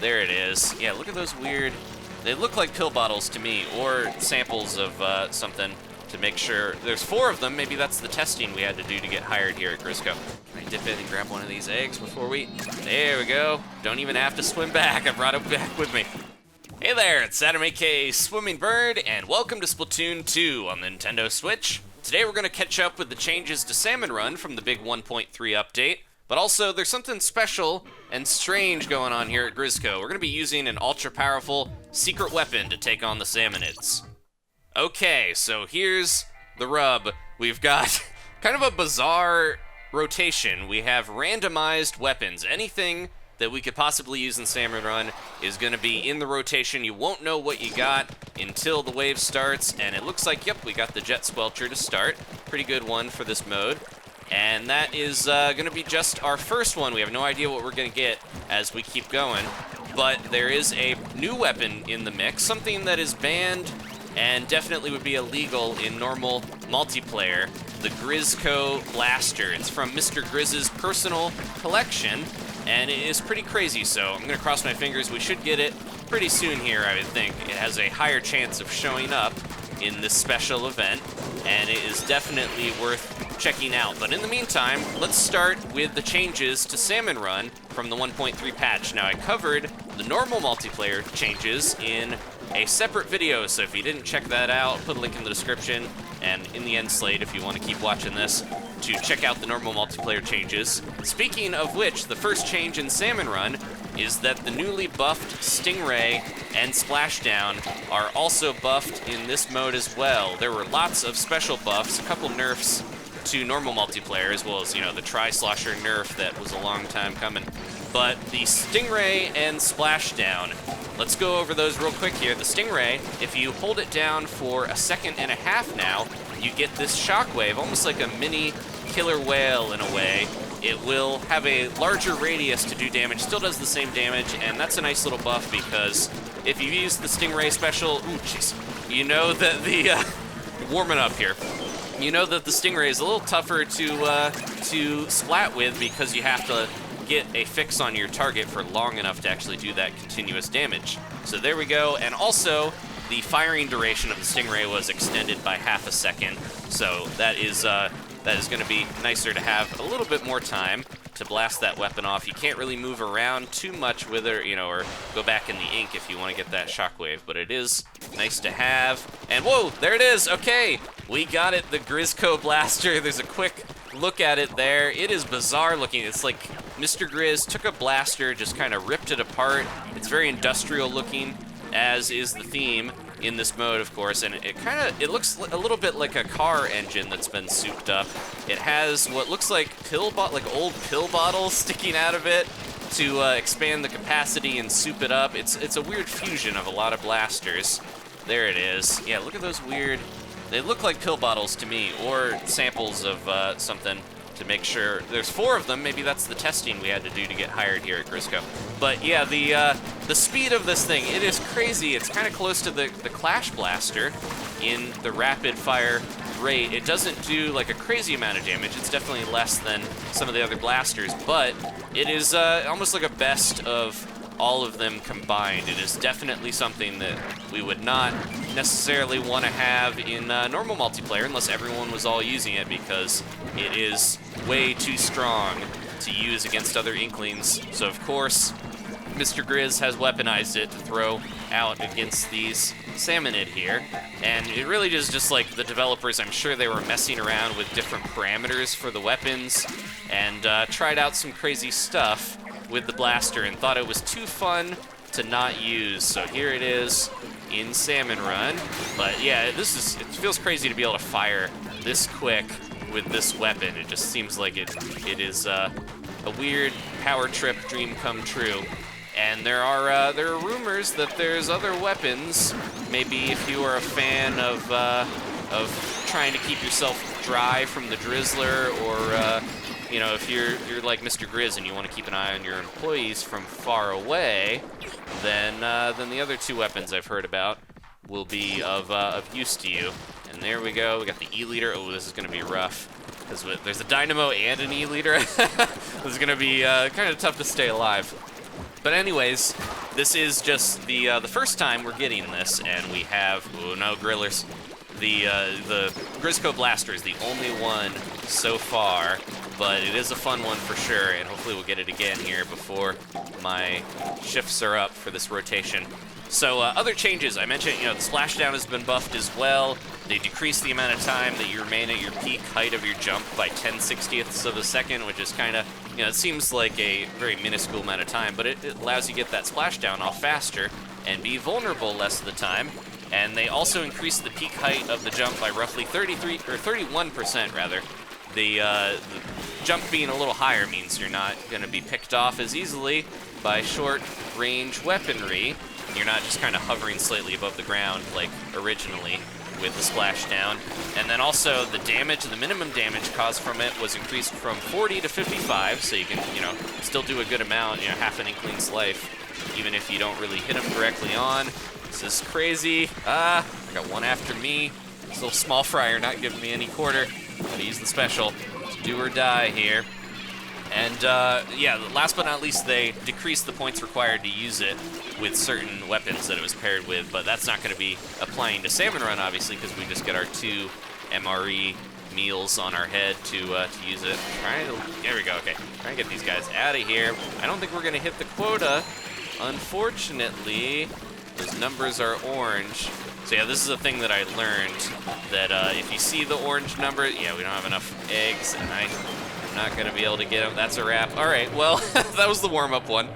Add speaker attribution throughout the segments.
Speaker 1: There it is. Yeah, look at those weird... They look like pill bottles to me, or samples of something to make sure. There's 4 of them. Maybe that's the testing we had to do to get hired here at Grizzco. Can I dip in and grab one of these eggs before we... There we go. Don't even have to swim back. I brought it back with me. Hey there, it's Adam aka Swimming Bird, and welcome to Splatoon 2 on the Nintendo Switch. Today we're going to catch up with the changes to Salmon Run from the big 1.3 update, but also there's something special and strange going on here at Grizzco. We're going to be using an ultra-powerful secret weapon to take on the Salmonids. Okay, so here's the rub. We've got kind of a bizarre rotation. We have randomized weapons. Anything that we could possibly use in Salmon Run is going to be in the rotation. You won't know what you got until the wave starts, and it looks like, yep, we got the Jet Squelcher to start. Pretty good one for this mode. And that is going to be just our first one. We have no idea what we're going to get as we keep going, but there is a new weapon in the mix, something that is banned and definitely would be illegal in normal multiplayer, the Grizzco Blaster. It's from Mr. Grizz's personal collection, and it is pretty crazy, so I'm going to cross my fingers. We should get it pretty soon here, I would think. It has a higher chance of showing up in this special event, and it is definitely worth checking out. But in the meantime, let's start with the changes to Salmon Run from the 1.3 patch. Now, I covered the normal multiplayer changes in a separate video, so if you didn't check that out, I'll put a link in the description and in the end slate if you want to keep watching this to check out the normal multiplayer changes. Speaking of which, the first change in Salmon Run is that the newly buffed Stingray and Splashdown are also buffed in this mode as well. There were lots of special buffs, a couple nerfs to normal multiplayer, as well as, you know, the Tri-Slosher nerf that was a long time coming. But the Stingray and Splashdown, let's go over those real quick here. The Stingray, if you hold it down for a second and a half now, you get this shockwave, almost like a mini killer whale in a way. It will have a larger radius to do damage, still does the same damage, and that's a nice little buff because if you use the Stingray special, ooh, jeez, you know that the, warming up here. You know that the Stingray is a little tougher to splat with because you have to get a fix on your target for long enough to actually do that continuous damage. So there we go, and also the firing duration of the Stingray was extended by half a second, so that is going to be nicer to have a little bit more time to blast that weapon off. You can't really move around too much with it, you know, or go back in the ink if you want to get that shockwave, but it is nice to have. And whoa, there it is. Okay, we got it, the Grizzco Blaster. There's a quick look at it there. It is bizarre looking. It's like Mr. Grizz took a blaster, just kind of ripped it apart. It's very industrial looking, as is the theme in this mode, of course, and it looks a little bit like a car engine that's been souped up. It has what looks like old pill bottles sticking out of it to expand the capacity and soup it up. It's a weird fusion of a lot of blasters. There it is. Yeah, look at those weird... They look like pill bottles to me, or samples of something to make sure. There's 4 of them. Maybe that's the testing we had to do to get hired here at Grizzco. But yeah, the speed of this thing, it is crazy. It's kind of close to the Clash Blaster in the rapid fire rate. It doesn't do like a crazy amount of damage. It's definitely less than some of the other blasters, but it is almost like a best of all of them combined. It is definitely something that we would not necessarily want to have in normal multiplayer unless everyone was all using it, because it is way too strong to use against other Inklings. So of course, Mr. Grizz has weaponized it to throw out against these Salmonid here. And it really is just like the developers, I'm sure they were messing around with different parameters for the weapons and tried out some crazy stuff with the blaster and thought it was too fun to not use. So here it is in Salmon Run. But yeah, it feels crazy to be able to fire this quick with this weapon. It just seems like it is a weird power trip dream come true. And there are rumors that there's other weapons. Maybe if you are a fan of trying to keep yourself dry from the Drizzler, or you know, if you're like Mr. Grizz and you want to keep an eye on your employees from far away, then the other 2 weapons I've heard about will be of use to you. And there we go. We got the E-liter. Oh, this is going to be rough. There's a dynamo and an E-liter. This is going to be kind of tough to stay alive. But anyways, this is just the first time we're getting this, and we have, oh no, grillers. The Grizzco Blaster is the only one so far, but it is a fun one for sure, and hopefully we'll get it again here before my shifts are up for this rotation. So other changes, I mentioned, the splashdown has been buffed as well. They decrease the amount of time that you remain at your peak height of your jump by 10/60ths of a second, which is kind of, it seems like a very minuscule amount of time, but it allows you to get that splashdown off faster and be vulnerable less of the time. And they also increase the peak height of the jump by roughly 31% rather. The jump being a little higher means you're not going to be picked off as easily by short-range weaponry. You're not just kind of hovering slightly above the ground like originally with the splashdown. And then also the damage, the minimum damage caused from it was increased from 40 to 55, so you can, still do a good amount, half an Inkling's life, even if you don't really hit them directly on. This is crazy. I got one after me. This little small fryer not giving me any quarter. Gotta use the special to do or die here. And yeah, last but not least, they decreased the points required to use it with certain weapons that it was paired with, but that's not going to be applying to Salmon Run, obviously, because we just get our 2 MRE meals on our head to use it. There we go, okay. Try and get these guys out of here. I don't think we're going to hit the quota, unfortunately. Those numbers are orange. So yeah, this is a thing that I learned, that if you see the orange number, yeah, we don't have enough eggs, and I'm not going to be able to get them. That's a wrap. All right, well, that was the warm-up one.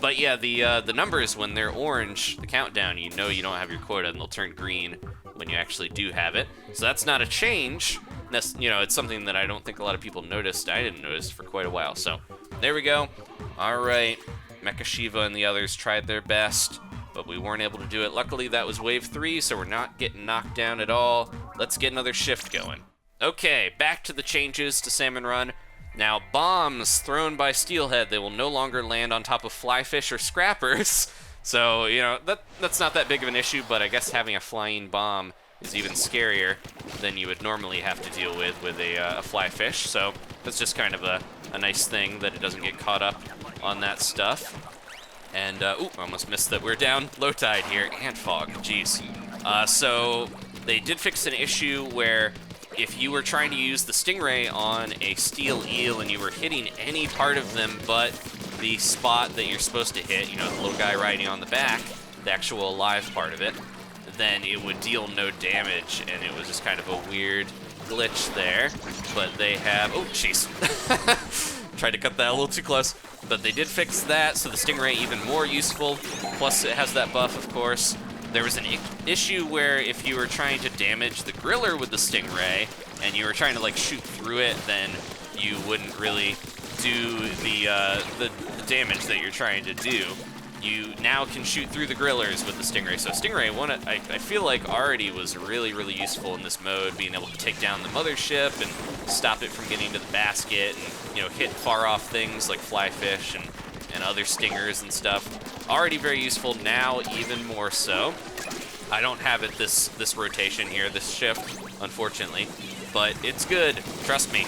Speaker 1: But yeah, the numbers, when they're orange, the countdown, you know you don't have your quota, and they'll turn green when you actually do have it. So that's not a change. That's, it's something that I don't think a lot of people noticed. I didn't notice for quite a while. So there we go. All right, Mecha Shiva and the others tried their best, but we weren't able to do it. Luckily, that was wave 3, so we're not getting knocked down at all. Let's get another shift going. Okay, back to the changes to Salmon Run. Now, bombs thrown by Steelhead, they will no longer land on top of flyfish or scrappers. So, that's not that big of an issue, but I guess having a flying bomb is even scarier than you would normally have to deal with a flyfish. So that's just kind of a nice thing that it doesn't get caught up on that stuff. And, ooh, almost missed that. We're down low tide here, and fog, jeez. So they did fix an issue where if you were trying to use the stingray on a steel eel and you were hitting any part of them but the spot that you're supposed to hit, the little guy riding on the back, the actual live part of it, then it would deal no damage, and it was just kind of a weird glitch there. But they have, oh, jeez. Tried to cut that a little too close. But they did fix that, so the stingray even more useful. Plus, it has that buff, of course. There was an issue where if you were trying to damage the griller with the stingray, and you were trying to shoot through it, then you wouldn't really do the damage that you're trying to do. You now can shoot through the grillers with the stingray. So stingray, I feel like already was really, really useful in this mode, being able to take down the mothership and stop it from getting to the basket, and hit far off things like flyfish and other stingers and stuff. Already very useful, now even more so. I don't have it this rotation here, this shift, unfortunately, but it's good, trust me.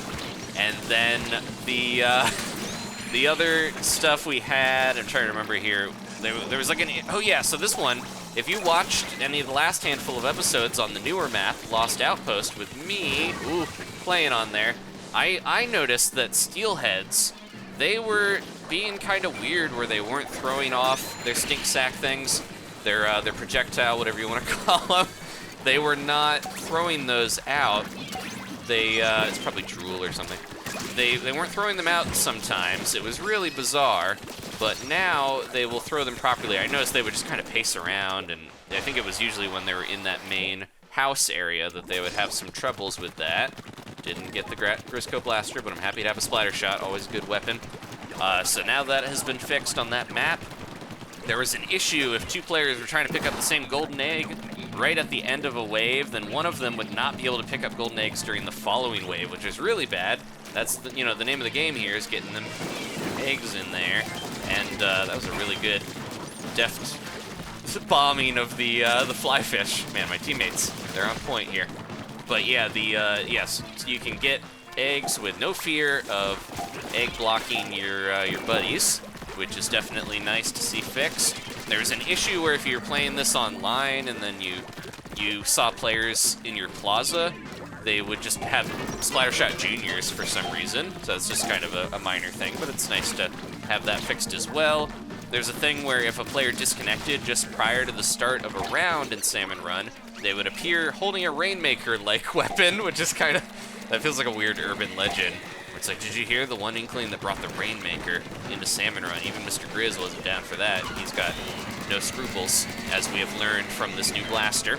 Speaker 1: And then the other stuff we had, I'm trying to remember here, there was oh yeah, so this one, if you watched any of the last handful of episodes on the newer map, Lost Outpost, with me, playing on there, I noticed that steelheads, they were being kind of weird where they weren't throwing off their stink sack things, their projectile, whatever you want to call them. They were not throwing those out. It's probably drool or something. They weren't throwing them out sometimes. It was really bizarre, but now they will throw them properly. I noticed they would just kind of pace around, and I think it was usually when they were in that main house area that they would have some troubles with that. Didn't get the Grizzco Blaster, but I'm happy to have a splatter shot, always a good weapon. So now that has been fixed on that map. There was an issue if 2 players were trying to pick up the same golden egg right at the end of a wave, then one of them would not be able to pick up golden eggs during the following wave, which is really bad. That's the name of the game here, is getting them eggs in there, and that was a really good deft bombing of the flyfish. Man, my teammates, they're on point here. But yeah, yes, so you can get eggs with no fear of egg blocking your buddies. which is definitely nice to see fixed. There's an issue where if you're playing this online and then you saw players in your plaza, they would just have Splattershot Juniors for some reason, so it's just kind of a minor thing, but it's nice to have that fixed as well. There's a thing where if a player disconnected just prior to the start of a round in Salmon Run, they would appear holding a Rainmaker-like weapon, which is kind of, that feels like a weird urban legend. It's like, did you hear the one Inkling that brought the Rainmaker into Salmon Run? Even Mr. Grizz wasn't down for that. He's got no scruples, as we have learned from this new blaster.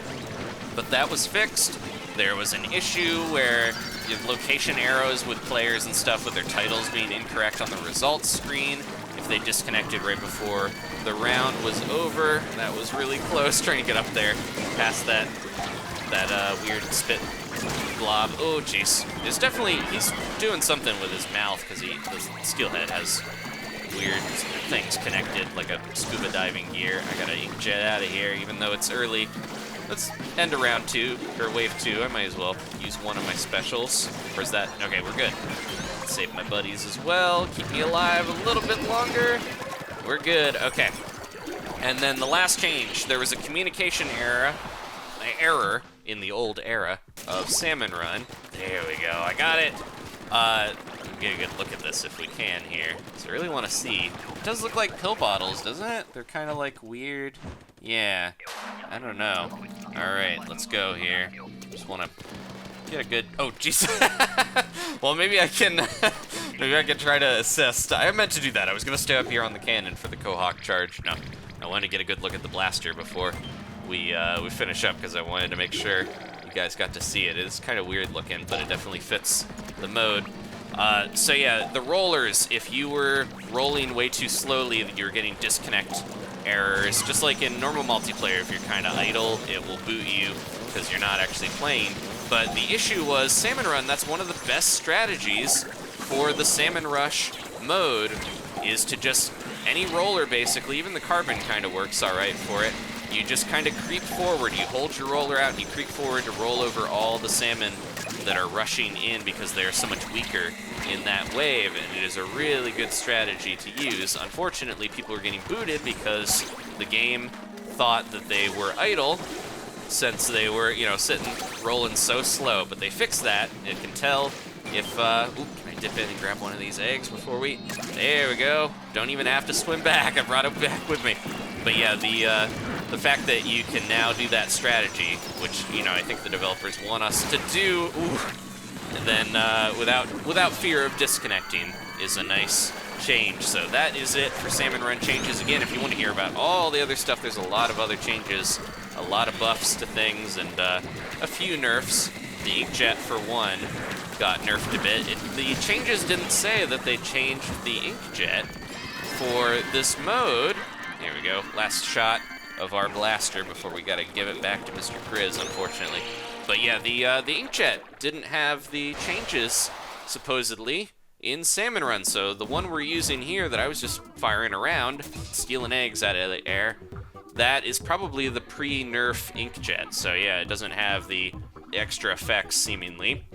Speaker 1: But that was fixed. There was an issue where you have location arrows with players and stuff with their titles being incorrect on the results screen. If they disconnected right before the round was over, that was really close, trying to get up there past that weird spit blob. Oh, jeez. There's definitely, he's doing something with his mouth because the steelhead has weird things connected, like a scuba diving gear. I gotta inkjet out of here, even though it's early. Let's end of round 2, or wave 2. I might as well use one of my specials. Where's that? Okay, we're good. Let's save my buddies as well. Keep me alive a little bit longer. We're good. Okay. And then the last change, there was a communication error in the old era of Salmon Run. There we go. I got it. Get a good look at this if we can here. So I really want to see. It does look like pill bottles, doesn't it? They're kind of like weird. Yeah. I don't know. All right, let's go here. Just want to get a good. Oh, jeez. Well, maybe I can. Maybe I can try to assist. I meant to do that. I was gonna stay up here on the cannon for the Cohawk charge. No, I wanted to get a good look at the blaster before we finish up because I wanted to make sure you guys got to see it. It's kind of weird looking, but it definitely fits the mode. So yeah, the rollers, if you were rolling way too slowly, you're getting disconnect errors. Just like in normal multiplayer, if you're kind of idle, it will boot you because you're not actually playing. But the issue was Salmon Run, that's one of the best strategies for the Salmon Rush mode, is to just, any roller basically, even the carbon kind of works all right for it. You just kind of creep forward, you hold your roller out and you creep forward to roll over all the salmon that are rushing in because they're so much weaker in that wave, and it is a really good strategy to use. Unfortunately, people are getting booted because the game thought that they were idle since they were, you know, sitting, rolling so slow, but they fixed that. It can tell if, can I dip in and grab one of these eggs before we, there we go. Don't even have to swim back, I brought it back with me. But yeah, the fact that you can now do that strategy, which, you know, I think the developers want us to do, and then without fear of disconnecting, is a nice change. So that is it for Salmon Run changes. Again, if you want to hear about all the other stuff, there's a lot of other changes, a lot of buffs to things, and a few nerfs. The Inkjet, for one, got nerfed a bit. The changes didn't say that they changed the Inkjet for this mode. There we go, last shot of our blaster before we gotta give it back to Mr. Grizz, unfortunately. But yeah, the Inkjet didn't have the changes, supposedly, in Salmon Run. So the one we're using here that I was just firing around, stealing eggs out of the air, that is probably the pre-nerf Inkjet. So yeah, it doesn't have the extra effects, seemingly.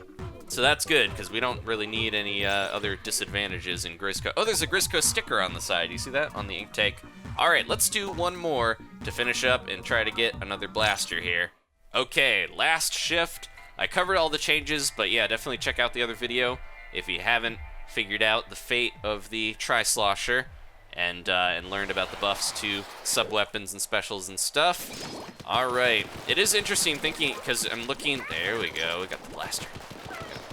Speaker 1: So that's good, because we don't really need any other disadvantages in Grizzco. Oh, there's a Grizzco sticker on the side. You see that on the ink take? All right, let's do one more to finish up and try to get another blaster here. Okay, last shift. I covered all the changes, but yeah, definitely check out the other video if you haven't figured out the fate of the Tri-Slosher and learned about the buffs to sub-weapons and specials and stuff. All right, it is interesting thinking, because I'm looking, there we go, we got the blaster.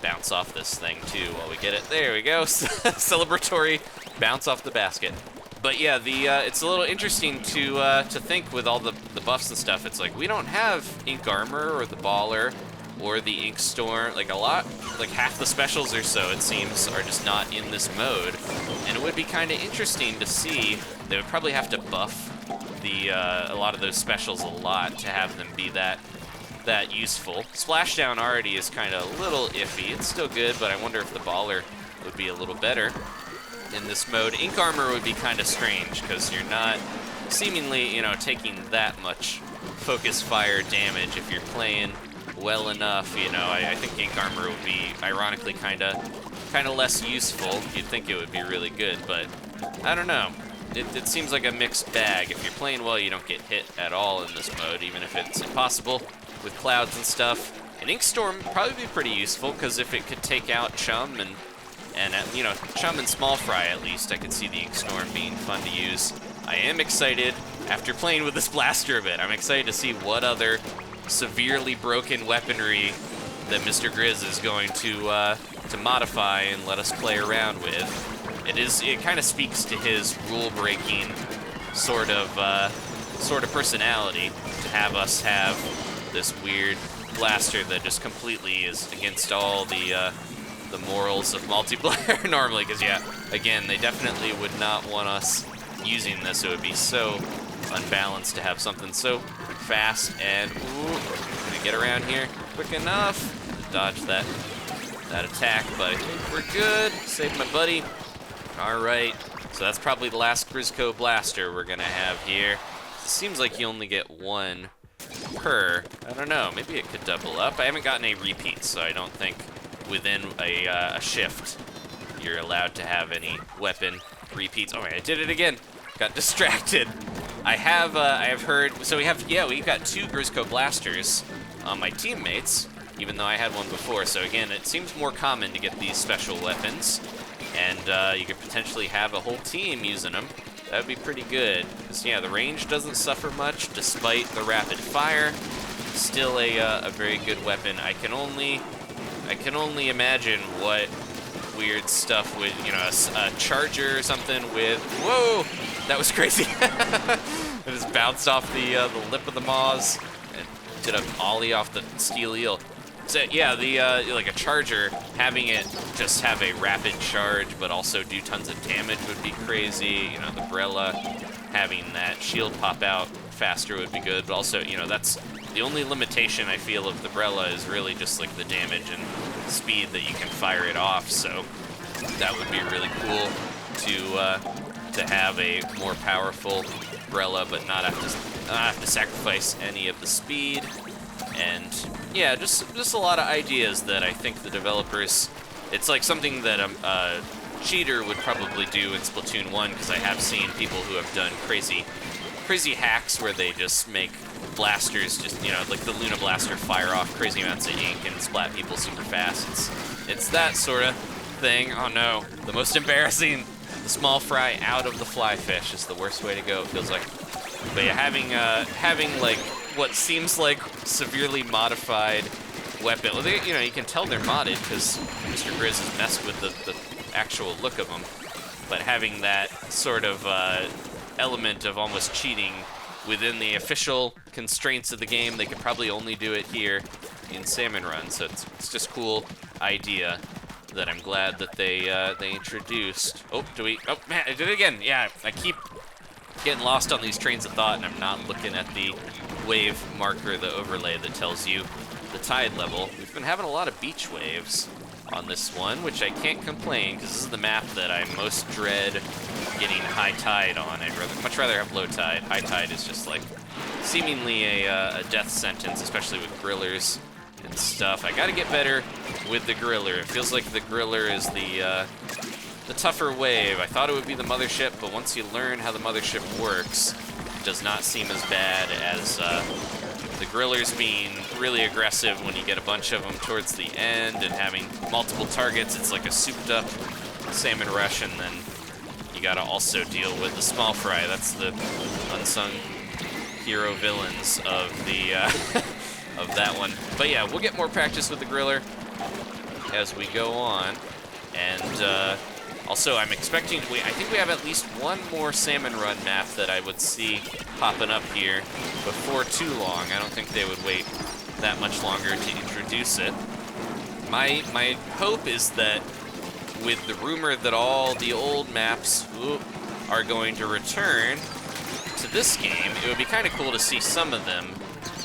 Speaker 1: Bounce off this thing too while we get it. There we go, celebratory bounce off the basket. But yeah, it's a little interesting to think with all the buffs and stuff. It's like we don't have Ink Armor or the Baller or the Ink Storm. Like like half the specials or so, it seems, are just not in this mode. And it would be kind of interesting to see. They would probably have to buff a lot of those specials a lot to have them be that useful. Splashdown already is kind of a little iffy. It's still good, but I wonder if the Baller would be a little better in this mode. Ink Armor would be kind of strange because you're not seemingly, you know, taking that much focus fire damage if you're playing well enough. You know, I think Ink Armor would be ironically kind of less useful. You'd think it would be really good, but I don't know. it seems like a mixed bag. If you're playing well, you don't get hit at all in this mode, even if it's impossible with clouds and stuff. An Ink Storm would probably be pretty useful, because if it could take out Chum and you know, Chum and Small Fry at least, I could see the Ink Storm being fun to use. I am excited, after playing with this blaster a bit, I'm excited to see what other severely broken weaponry that Mr. Grizz is going to modify and let us play around with. It kind of speaks to his rule-breaking sort of personality to have us have this weird blaster that just completely is against all the morals of multiplayer normally. Because yeah, again, they definitely would not want us using this. It would be so unbalanced to have something so fast and can I get around here quick enough to dodge that attack? But I think we're good. Save my buddy. All right, so that's probably the last Grizzco blaster we're gonna have here. It seems like you only get one per. I don't know, maybe it could double up. I haven't gotten a repeat, so I don't think within a shift you're allowed to have any weapon repeats. Oh, I did it again. Got distracted. I have heard, so we've got 2 Grizzco blasters on my teammates, even though I had one before. So again, it seems more common to get these special weapons. And you could potentially have a whole team using them. That would be pretty good. Because, yeah, the range doesn't suffer much despite the rapid fire. Still a very good weapon. I can only imagine what weird stuff with, you know, a charger or something with. Whoa, that was crazy. It just bounced off the lip of the Maws and did an ollie off the steel eel. So yeah, like a charger, having it just have a rapid charge but also do tons of damage would be crazy. You know, the Brella, having that shield pop out faster would be good. But also, you know, that's the only limitation I feel of the Brella is really just like the damage and speed that you can fire it off. So that would be really cool to have a more powerful Brella, but not have to sacrifice any of the speed. And yeah, just a lot of ideas that I think the developers, it's like something that a cheater would probably do in Splatoon 1, because I have seen people who have done crazy hacks where they just make blasters, just, you know, like the Luna Blaster, fire off crazy amounts of ink and splat people super fast. It's that sort of thing. Oh no, the most embarrassing, the Small Fry out of the fly fish is the worst way to go, it feels like. But yeah, having like what seems like severely modified weapon. Well, you know, you can tell they're modded because Mr. Grizz has messed with the actual look of them. But having that sort of element of almost cheating within the official constraints of the game, they could probably only do it here in Salmon Run. So it's just a cool idea that I'm glad that they introduced. Oh, oh man, I did it again. Yeah, I keep getting lost on these trains of thought, and I'm not looking at the wave marker, the overlay that tells you the tide level. We've been having a lot of beach waves on this one, which I can't complain, because this is the map that I most dread getting high tide on. I'd much rather have low tide. High tide is just like seemingly a death sentence, especially with grillers and stuff. I gotta get better with the griller. It feels like the griller is the tougher wave. I thought it would be the mothership, but once you learn how the mothership works, it does not seem as bad as the grillers being really aggressive when you get a bunch of them towards the end and having multiple targets. It's like a souped up salmon rush, and then you gotta also deal with the Small Fry. That's the unsung hero villains of the of that one. But yeah, we'll get more practice with the griller as we go on, and also, I'm expecting, I think we have at least one more Salmon Run map that I would see popping up here before too long. I don't think they would wait that much longer to introduce it. My hope is that with the rumor that all the old maps are going to return to this game, it would be kind of cool to see some of them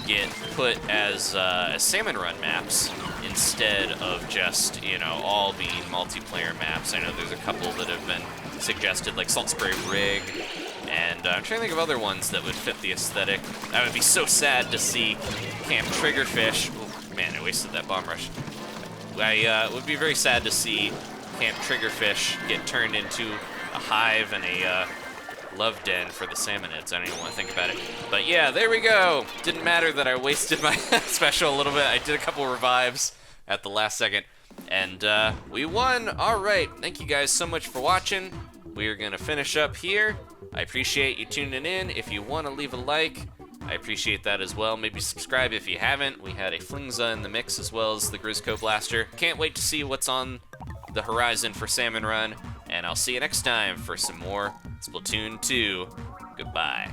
Speaker 1: get put as Salmon Run maps instead of just, you know, all being multiplayer maps. I know there's a couple that have been suggested, like Salt Spray Rig, and I'm trying to think of other ones that would fit the aesthetic. That would be so sad to see Camp Triggerfish. Oh, man, I wasted that bomb rush. It would be very sad to see Camp Triggerfish get turned into a hive and love den for the salmonids. I don't even want to think about it. But yeah, there we go. Didn't matter that I wasted my special a little bit. I did a couple revives at the last second, and we won. All right, thank you guys so much for watching. We're gonna finish up here. I appreciate you tuning in. If you want to leave a like, I appreciate that as well. Maybe subscribe if you haven't. We had a Flingza in the mix as well as the Grizzco Blaster. Can't wait to see what's on the horizon for Salmon Run, and I'll see you next time for some more Splatoon 2. Goodbye.